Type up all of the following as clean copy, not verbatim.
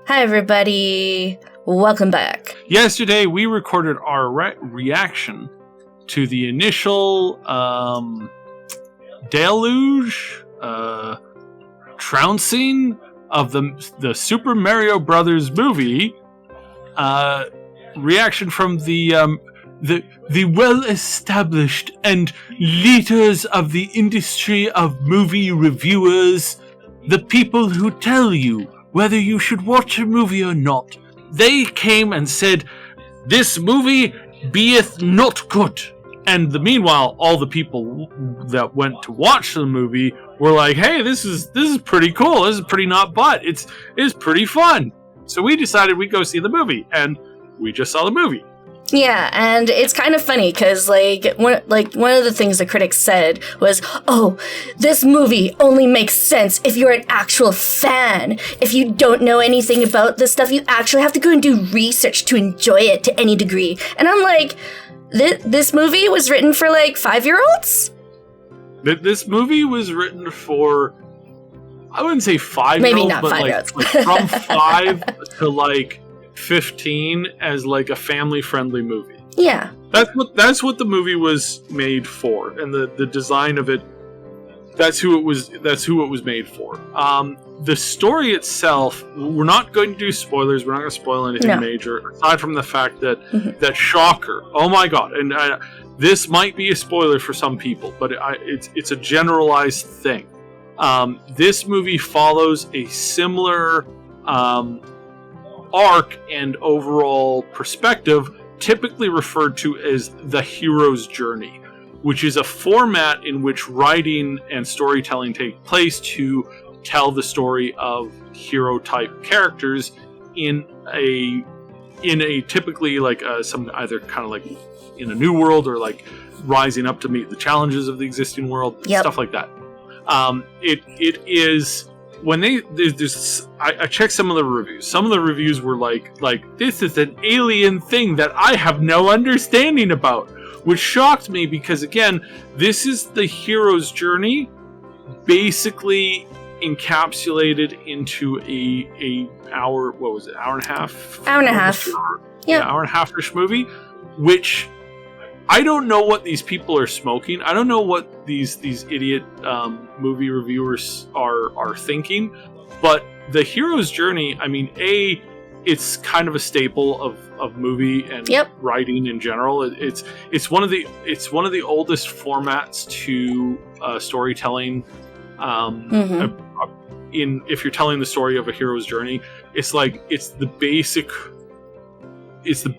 Hi, everybody. Welcome back. Yesterday, we recorded our reaction to the initial deluge, trouncing of the Super Mario Brothers movie. Reaction from the well-established and leaders of the industry of movie reviewers, the people who tell you whether you should watch a movie or not. They came and said, "This movie beeth not good." And meanwhile, all the people that went to watch the movie were like, "Hey, this is pretty cool. This is pretty not butt. It's pretty fun." So we decided we'd go see the movie, and we just saw the movie. Yeah, and it's kind of funny because one of the things the critics said was, "Oh, this movie only makes sense if you're an actual fan. If you don't know anything about this stuff, you actually have to go and do research to enjoy it to any degree." And I'm like, this movie was written for 5-year-olds? This movie was written for, I wouldn't say 5-year-olds, maybe not but 5-year-olds. From 5 to 15 as a family-friendly movie. Yeah. That's what the movie was made for, and the design of it, that's who it was made for. The story itself, we're not going to do spoilers, we're not going to spoil anything major, aside from the fact that that shocker, oh my god, and this might be a spoiler for some people, but it's a generalized thing. This movie follows a similar arc and overall perspective, typically referred to as the hero's journey, which is a format in which writing and storytelling take place to tell the story of hero type characters in a typically some either kind of in a new world or rising up to meet the challenges of the existing world, stuff like that. It is. When I checked some of the reviews. Some of the reviews were like this is an alien thing that I have no understanding about, which shocked me because again, this is the hero's journey, basically encapsulated into a hour. What was it? Hour and a half. Hour and a half. Yeah, hour and a half-ish movie, which. I don't know what these people are smoking. I don't know what these idiot movie reviewers are thinking. But the hero's journey, I mean, it's kind of a staple of movie and writing in general. It's one of the oldest formats to storytelling. If you're telling the story of a hero's journey, it's the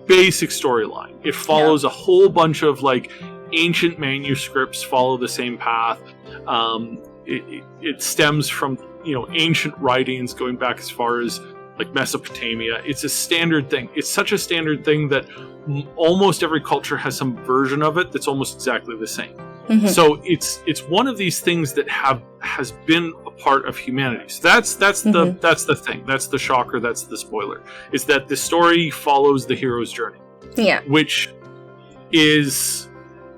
basic storyline. It follows a whole bunch of ancient manuscripts follow the same path. It stems from ancient writings going back as far as Mesopotamia. It's a standard thing. It's such a standard thing that almost every culture has some version of it that's almost exactly the same. So it's one of these things that has been a part of humanity. So that's the thing. That's the shocker. That's the spoiler. Is that the story follows the hero's journey. Yeah. Which is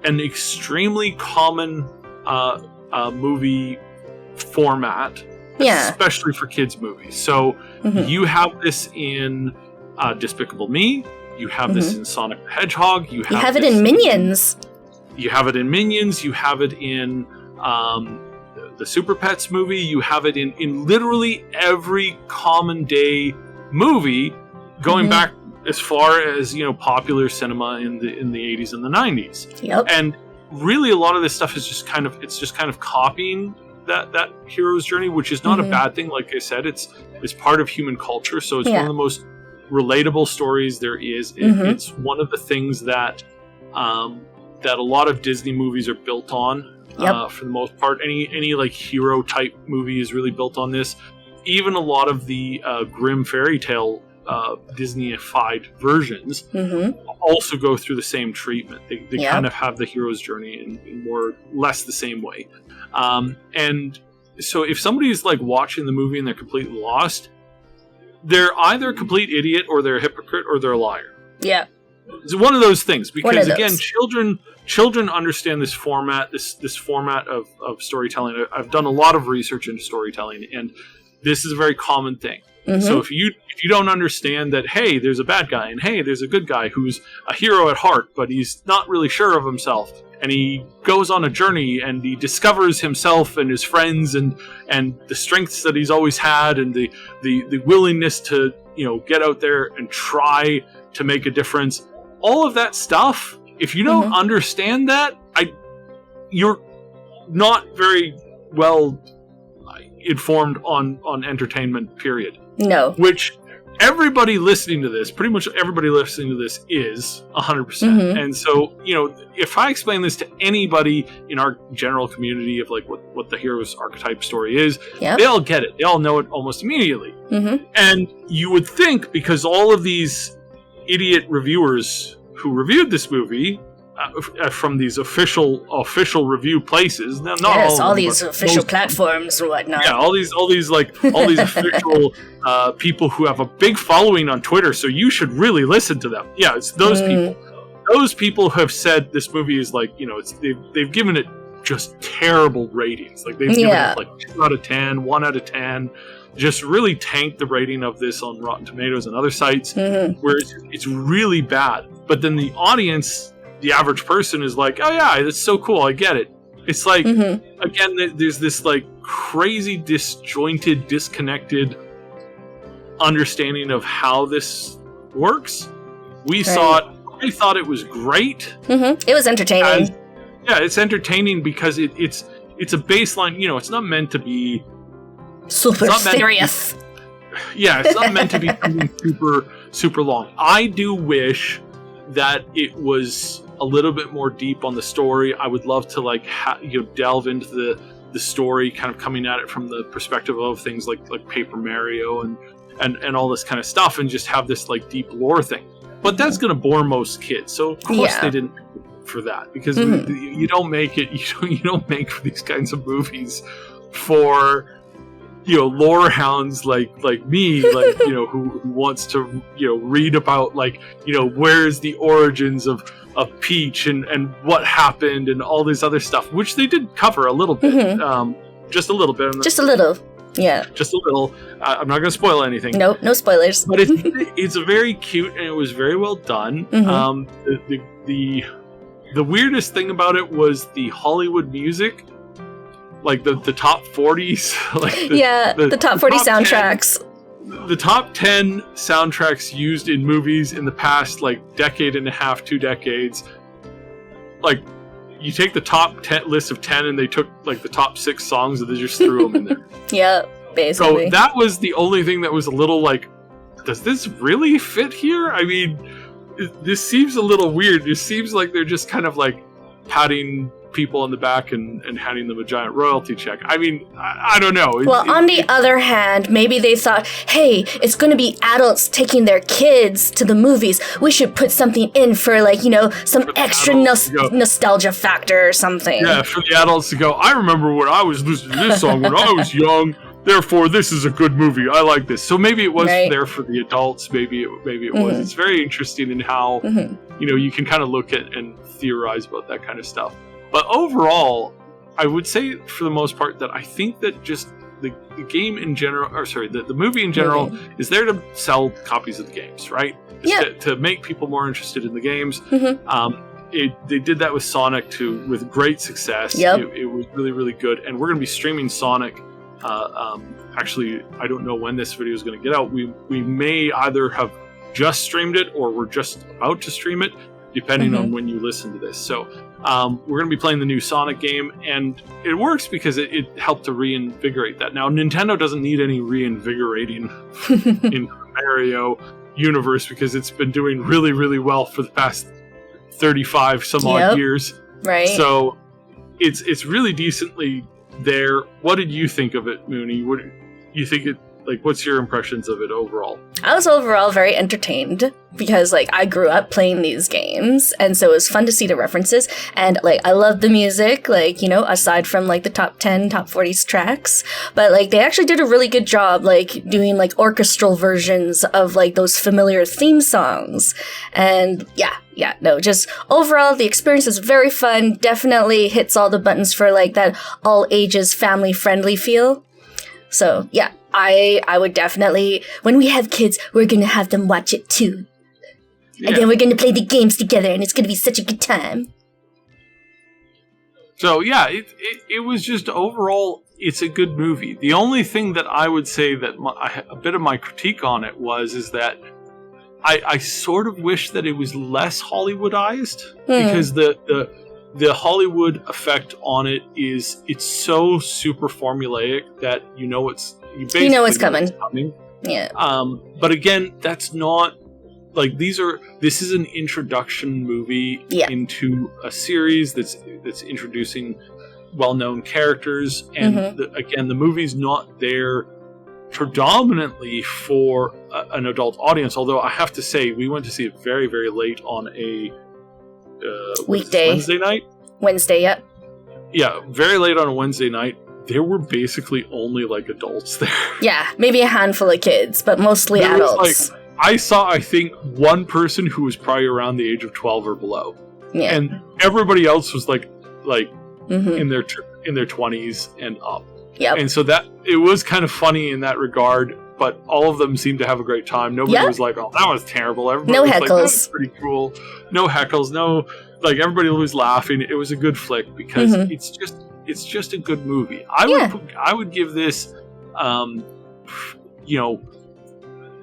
an extremely common movie format, especially for kids' movies. So you have this in Despicable Me. You have this in Sonic the Hedgehog. You have it in Minions. You have it in Minions. You have it in the Super Pets movie. You have it in literally every common day movie, going back as far as popular cinema in the 80s and the 90s. Yep. And really, a lot of this stuff is just kind of copying that hero's journey, which is not a bad thing. Like I said, it's part of human culture. So it's one of the most relatable stories there is. It's one of the things that a lot of Disney movies are built on. For the most part, any hero type movie is really built on this. Even a lot of the Grimm fairy tale Disney-ified versions also go through the same treatment. They kind of have the hero's journey in more or less the same way. And so if somebody's watching the movie and they're completely lost, they're either a complete idiot or they're a hypocrite or they're a liar. Yeah. It's one of those things because again, children understand this format, this format of storytelling. I've done a lot of research into storytelling, and this is a very common thing. So if you don't understand that, hey, there's a bad guy, and hey, there's a good guy who's a hero at heart, but he's not really sure of himself, and he goes on a journey and he discovers himself and his friends and the strengths that he's always had, and the willingness to, you know, get out there and try to make a difference. All of that stuff, if you don't understand that, you're not very well informed on entertainment, period. No. Which everybody listening to this, pretty much everybody listening to this, is 100%. And so, you know, if I explain this to anybody in our general community of like what the hero's archetype story is, they all get it. They all know it almost immediately. And you would think, because all of these idiot reviewers who reviewed this movie from these official review places, not all these official platforms and whatnot. Yeah, all these official people who have a big following on Twitter. So you should really listen to them. Yeah, it's those people. Those people who have said this movie is like, you know, they've given it just terrible ratings. Like they've given it like 2 out of 10, 1 out of 10. Just really tanked the rating of this on Rotten Tomatoes and other sites, where it's really bad. But then the audience, the average person, is like, oh yeah, that's so cool, I get it. It's like, again, there's this like crazy disjointed, disconnected understanding of how this works. We saw it. I thought it was great. It was entertaining. It's entertaining because it's a baseline. You know, it's not meant to be super serious. It's not meant to be super, super long. I do wish that it was a little bit more deep on the story. I would love to like delve into the story, kind of coming at it from the perspective of things like Paper Mario and all this kind of stuff, and just have this like deep lore thing. But that's going to bore most kids. So of course they didn't for that, because you don't make it. You don't make these kinds of movies for, you know, lore hounds like me, like, you know, who wants to, you know, read about, like, you know, where's the origins of Peach and what happened and all this other stuff, which they did cover a little bit, just a little bit. Just a little. Yeah. Just a little. I'm not going to spoil anything. No spoilers. But it's very cute, and it was very well done. The weirdest thing about it was the Hollywood music. Like the top 40s, like the top 40 soundtracks. 10, the top 10 soundtracks used in movies in the past like decade and a half, 2 decades. Like, you take the top 10 list of 10, and they took like the top 6 songs and they just threw them in there. Yeah, basically. So that was the only thing that was a little like, does this really fit here? I mean, this seems a little weird. It seems like they're just kind of like patting people on the back and handing them a giant royalty check. I mean, I don't know. On the other hand, maybe they thought, hey, it's going to be adults taking their kids to the movies. We should put something in for, like, you know, some extra nostalgia factor or something. Yeah, for the adults to go, I remember when I was listening to this song when I was young. Therefore, this is a good movie. I like this. So maybe it was there for the adults. Maybe it was. It's very interesting in how, you know, you can kind of look at and theorize about that kind of stuff. But overall, I would say for the most part that I think that just the game in general, or sorry, the movie in general is there to sell copies of the games, right? To make people more interested in the games. They did that with Sonic with great success. It was really, really good. And we're going to be streaming Sonic. Actually, I don't know when this video is going to get out. We may either have just streamed it or we're just about to stream it, depending on when you listen to this. So we're going to be playing the new Sonic game, and it works because it helped to reinvigorate that. Now, Nintendo doesn't need any reinvigorating in the Mario universe, because it's been doing really, really well for the past 35 some odd years. Right. So it's really decently there. What did you think of it, Mooney? What you think it like? What's your impressions of it overall? I was overall very entertained because, like, I grew up playing these games, and so it was fun to see the references. And, like, I love the music, like, you know, aside from, like, the top 10, top 40s tracks. But, like, they actually did a really good job, like, doing, like, orchestral versions of, like, those familiar theme songs. And, just overall, the experience is very fun. Definitely hits all the buttons for, like, that all ages family-friendly feel. So, yeah, I would definitely, when we have kids, we're going to have them watch it too. Yeah. And then we're going to play the games together, and it's going to be such a good time. So yeah, it was just overall, it's a good movie. The only thing that I would say that a bit of my critique on it is that I sort of wish that it was less Hollywoodized, because the Hollywood effect on it it's so super formulaic that you know it's coming. Yeah. But again, that's not like this is an introduction movie into a series that's introducing well-known characters, and again, the movie's not there predominantly for an adult audience, although I have to say we went to see it very, very late on a weekday, Wednesday night. Yeah, very late on a Wednesday night. There were basically only like adults there. Yeah, maybe a handful of kids, but mostly adults. I saw, I think, one person who was probably around the age of 12 or below. Yeah. And everybody else was like in their 20s and up. Yep. And so that it was kind of funny in that regard, but all of them seemed to have a great time. Nobody was like, "Oh, that was terrible." Everybody no was heckles. Like, that was pretty cool. No heckles. No, like everybody was laughing. It was a good flick because it's just a good movie. I would give this,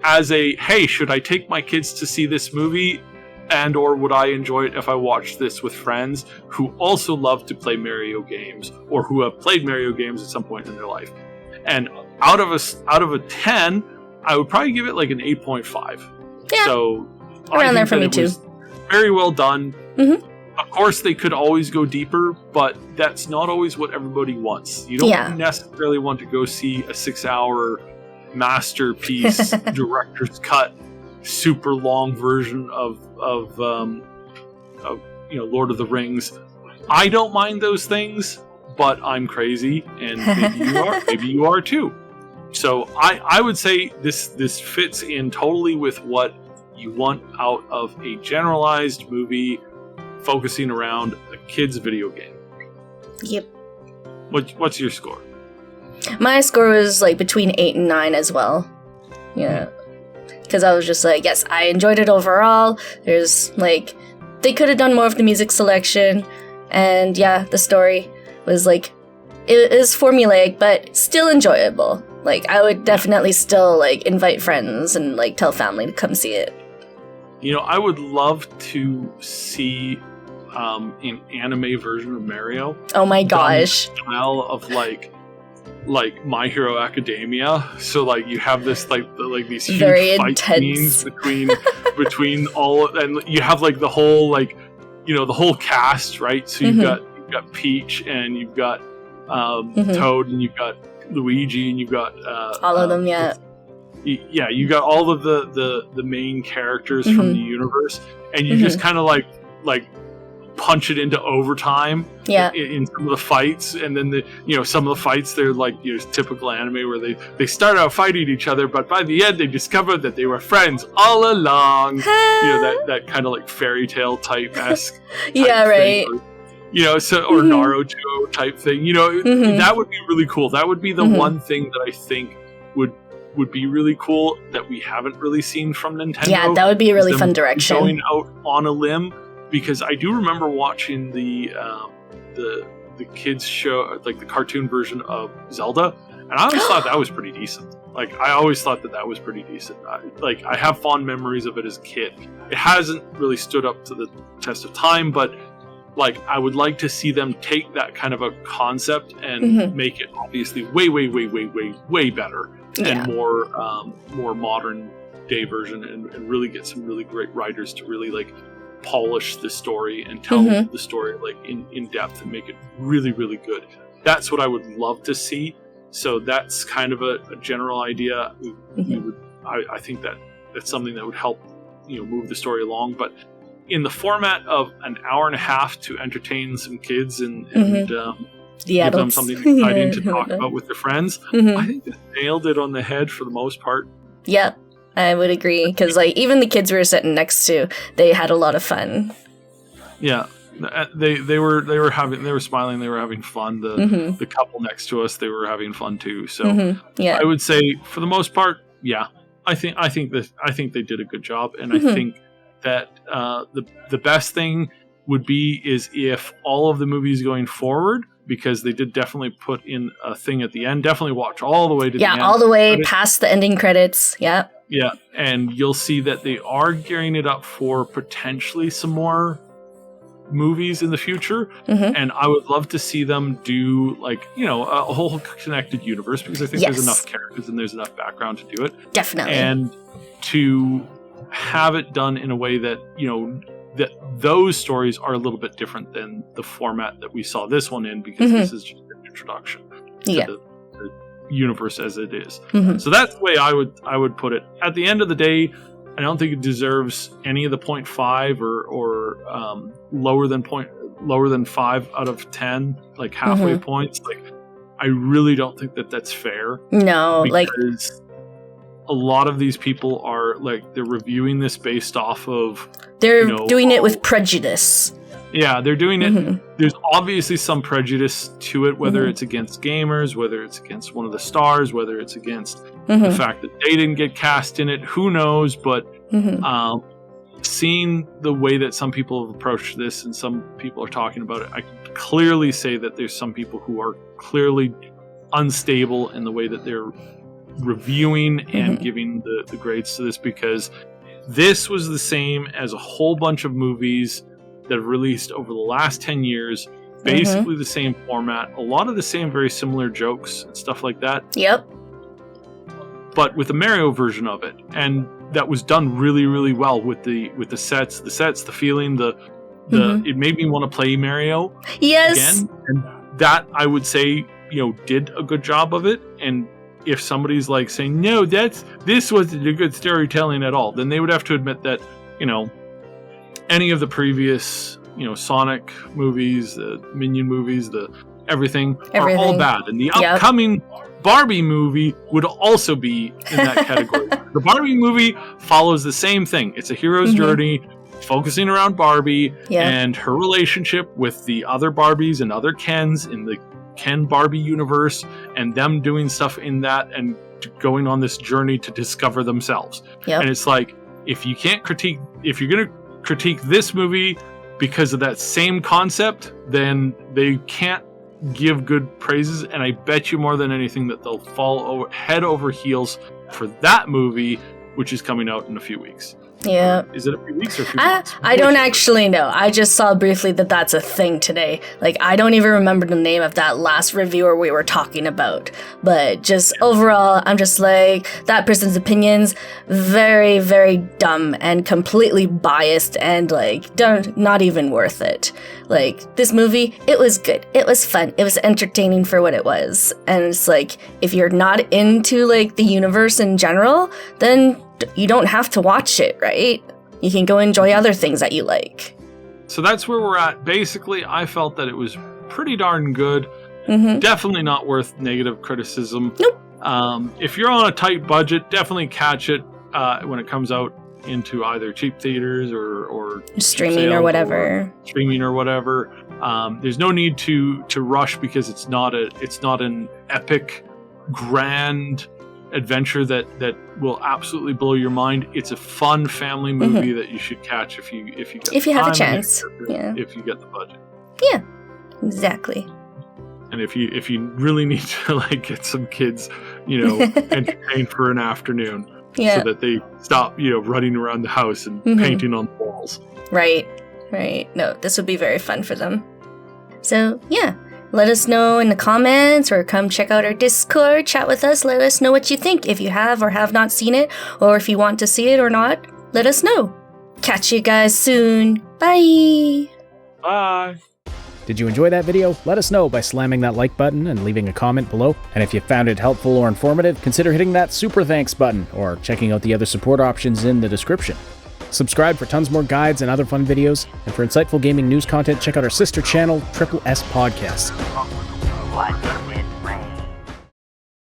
as a, hey, should I take my kids to see this movie? And or would I enjoy it if I watched this with friends who also love to play Mario games or who have played Mario games at some point in their life? And out of a 10, I would probably give it like an 8.5. Yeah. So around there for me too. Very well done. Of course, they could always go deeper, but that's not always what everybody wants. You don't necessarily want to go see a 6-hour masterpiece director's cut super long version of Lord of the Rings. I don't mind those things, but I'm crazy, and maybe you are too. So I would say this fits in totally with what you want out of a generalized movie focusing around a kid's video game. Yep. What's your score? My score was like between 8 and 9 as well. Yeah. Because I was just like, yes, I enjoyed it overall. There's like, they could have done more of the music selection. And yeah, the story was like, it is formulaic, but still enjoyable. Like, I would definitely still like invite friends and like tell family to come see it. I would love to see an anime version of Mario. Oh my gosh. Style of like My Hero Academia, so like you have this like these huge very fight intense scenes between all, and you have like the whole the whole cast, right? So you've got Peach, and you've got Toad, and you've got Luigi, and you've got all of them. Yeah, you got all of the main characters from the universe, and you just kind of like punch it into overtime in some of the fights, and then some of the fights, they're like typical anime where they start out fighting each other, but by the end they discover that they were friends all along. That kind of like fairy tale type-esque right thing, or Naruto type thing. That would be really cool. That would be the one thing that I think would be really cool that we haven't really seen from Nintendo. Yeah, that would be a really fun direction. Going out on a limb. Because I do remember watching the kids show, like the cartoon version of Zelda, and I always thought that was pretty decent. Like, I always thought that was pretty decent. I have fond memories of it as a kid. It hasn't really stood up to the test of time, but like, I would like to see them take that kind of a concept and make it obviously way better and more modern day version, and really get some really great writers to really like polish the story and tell the story like in depth and make it really, really good. That's what I would love to see. So that's kind of a general idea. I think that's something that would help move the story along, but in the format of an hour and a half to entertain some kids and give them something exciting to talk about with their friends. I think they nailed it on the head for the most part. Yep. I would agree, because like even the kids we were sitting next to, they had a lot of fun. Yeah. They were smiling, they were having fun. The couple next to us, they were having fun too. So I would say for the most part, yeah, I think they did a good job, and I think that the best thing would be is if all of the movies going forward, because they did definitely put in a thing at the end. Definitely watch all the way to the end. Yeah, all the way past the ending credits. Yeah. Yeah, and you'll see that they are gearing it up for potentially some more movies in the future. And I would love to see them do a whole connected universe, because I think there's enough characters and there's enough background to do it. Definitely. And to have it done in a way that, that those stories are a little bit different than the format that we saw this one in, because this is just an introduction to the universe as it is. So that's the way I would put it. At the end of the day, I don't think it deserves any of the 0.5 or lower than 5 out of 10, like halfway points. Like, I really don't think that that's fair. No, because a lot of these people are they're reviewing this based off of doing it with prejudice. Yeah, they're doing it. There's obviously some prejudice to it, whether it's against gamers, whether it's against one of the stars, whether it's against the fact that they didn't get cast in it. Who knows? But seeing the way that some people have approached this and some people are talking about it, I can clearly say that there's some people who are clearly unstable in the way that they're reviewing and giving the grades to this, because this was the same as a whole bunch of movies that have released over the last 10 years, basically the same format, a lot of the same very similar jokes and stuff like that. Yep. But with a Mario version of it, and that was done really, really well with the sets, the feeling, it made me want to play Mario again. And that, I would say, did a good job of it. And if somebody's saying, no, this wasn't a good storytelling at all, then they would have to admit that, any of the previous, Sonic movies, the Minion movies, the everything are all bad. And the upcoming Barbie movie would also be in that category. The Barbie movie follows the same thing. It's a hero's journey focusing around Barbie and her relationship with the other Barbies and other Kens in the Ken Barbie universe, and them doing stuff in that and going on this journey to discover themselves. And it's if you're going to critique this movie because of that same concept, then they can't give good praises, and I bet you more than anything that they'll fall head over heels for that movie, which is coming out in a few weeks. Yeah. Is it a few weeks or a few months? I don't actually know. I just saw briefly that that's a thing today. I don't even remember the name of that last reviewer we were talking about. But just overall, I'm just that person's opinions, very, very dumb and completely biased and not even worth it. This movie, it was good. It was fun. It was entertaining for what it was. And it's if you're not into the universe in general, then you don't have to watch it, right? You can go enjoy other things that you like. So that's where we're at. Basically, I felt that it was pretty darn good. Definitely not worth negative criticism. Nope. If you're on a tight budget, definitely catch it when it comes out into either cheap theaters or streaming or whatever. There's no need to rush, because it's not an epic, grand adventure that will absolutely blow your mind. It's a fun family movie that you should catch if you have a chance. If you get the budget. Yeah, exactly. And if you really need to like get some kids, entertained for an afternoon, so that they stop, running around the house and painting on the walls. Right. No, this would be very fun for them. So, yeah. Let us know in the comments, or come check out our Discord, chat with us, let us know what you think. If you have or have not seen it, or if you want to see it or not, let us know. Catch you guys soon. Bye! Bye! Did you enjoy that video? Let us know by slamming that like button and leaving a comment below. And if you found it helpful or informative, consider hitting that super thanks button, or checking out the other support options in the description. Subscribe for tons more guides and other fun videos, and for insightful gaming news content, check out our sister channel, Triple S Podcast. What?